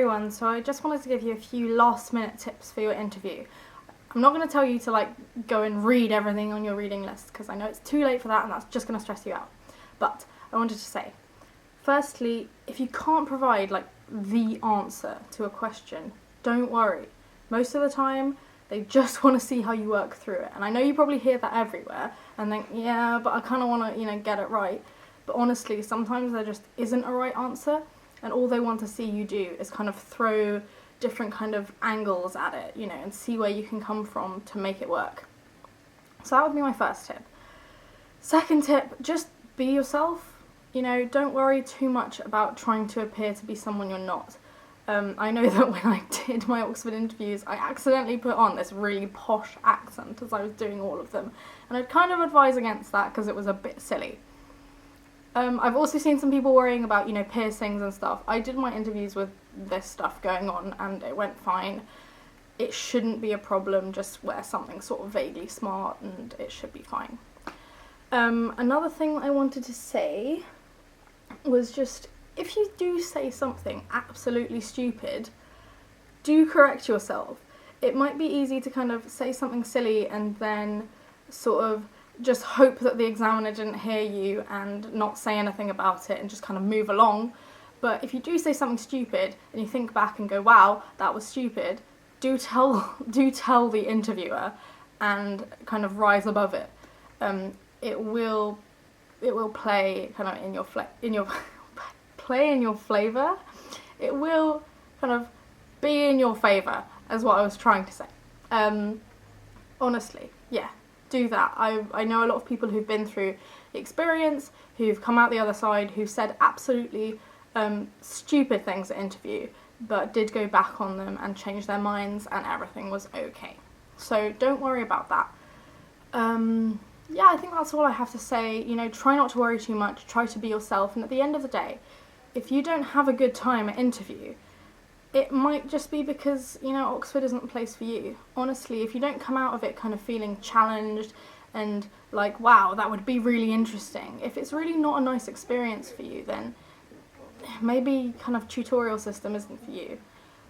everyone, so I just wanted to give you a few last minute tips for your interview. I'm not going to tell you to go and read everything on your reading list because I know it's too late for that and that's just going to stress you out. But I wanted to say, firstly, if you can't provide the answer to a question, don't worry. Most of the time, they just want to see how you work through it. And I know you probably hear that everywhere and think, yeah, but I kind of want to, get it right. But honestly, sometimes there just isn't a right answer, and all they want to see you do is kind of throw different kind of angles at it, and see where you can come from to make it work. So that would be my first tip. Second tip, just be yourself. Don't worry too much about trying to appear to be someone you're not. I know that when I did my Oxford interviews, I accidentally put on this really posh accent as I was doing all of them, and I'd kind of advise against that because it was a bit silly. I've also seen some people worrying about, piercings and stuff. I did my interviews with this stuff going on and it went fine. It shouldn't be a problem, just wear something sort of vaguely smart and it should be fine. Another thing I wanted to say was just, if you do say something absolutely stupid, do correct yourself. It might be easy to kind of say something silly and then sort of just hope that the examiner didn't hear you and not say anything about it and just kind of move along. But if you do say something stupid and you think back and go, wow, that was stupid, do tell the interviewer and kind of rise above it. It will play kind of in your play in your flavour. It will kind of be in your favour, is what I was trying to say. Honestly, yeah. Do that. I know a lot of people who've been through the experience, who've come out the other side, who've said absolutely stupid things at interview, but did go back on them and change their minds and everything was okay. So don't worry about that. Yeah, I think that's all I have to say. Try not to worry too much, try to be yourself, and at the end of the day, if you don't have a good time at interview, it might just be because, Oxford isn't the place for you. Honestly, if you don't come out of it kind of feeling challenged and wow, that would be really interesting, if it's really not a nice experience for you, then maybe kind of tutorial system isn't for you.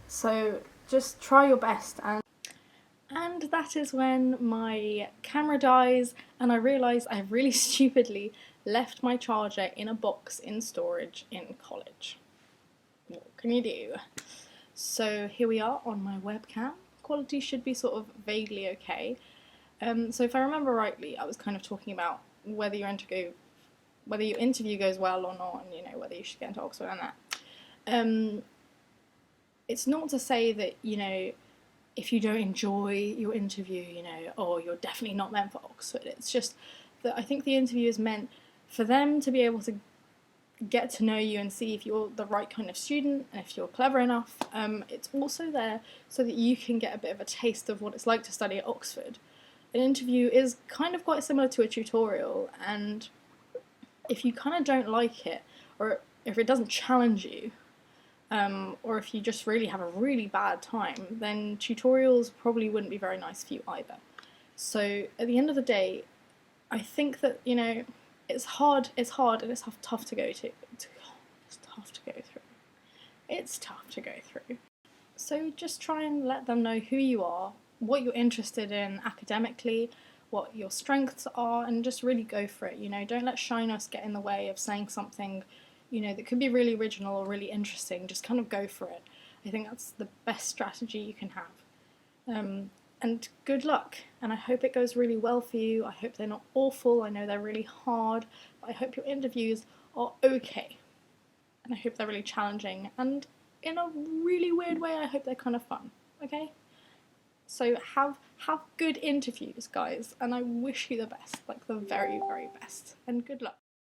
So just try your best. And that is when my camera dies and I realise I really stupidly left my charger in a box in storage in college. What can you do? So here we are on my webcam. Quality should be sort of vaguely okay. So if I remember rightly, I was kind of talking about whether your interview goes well or not, and whether you should get into Oxford and that. It's not to say that if you don't enjoy your interview, or you're definitely not meant for Oxford. It's just that I think the interview is meant for them to be able to get to know you and see if you're the right kind of student and if you're clever enough. It's also there so that you can get a bit of a taste of what it's like to study at Oxford. An interview is kind of quite similar to a tutorial, and if you kind of don't like it, or if it doesn't challenge you, or if you just really have a really bad time, then tutorials probably wouldn't be very nice for you either. So at the end of the day, I think that, it's hard and it's tough to go to. It's tough to go through. It's tough to go through. So just try and let them know who you are, what you're interested in academically, what your strengths are, and just really go for it. Don't let shyness get in the way of saying something, that could be really original or really interesting. Just kind of go for it. I think that's the best strategy you can have. And good luck, and I hope it goes really well for you. I hope they're not awful. I know they're really hard, but I hope your interviews are okay. And I hope they're really challenging, and in a really weird way, I hope they're kind of fun, okay? So have good interviews, guys, and I wish you the best, the very, very best, and good luck.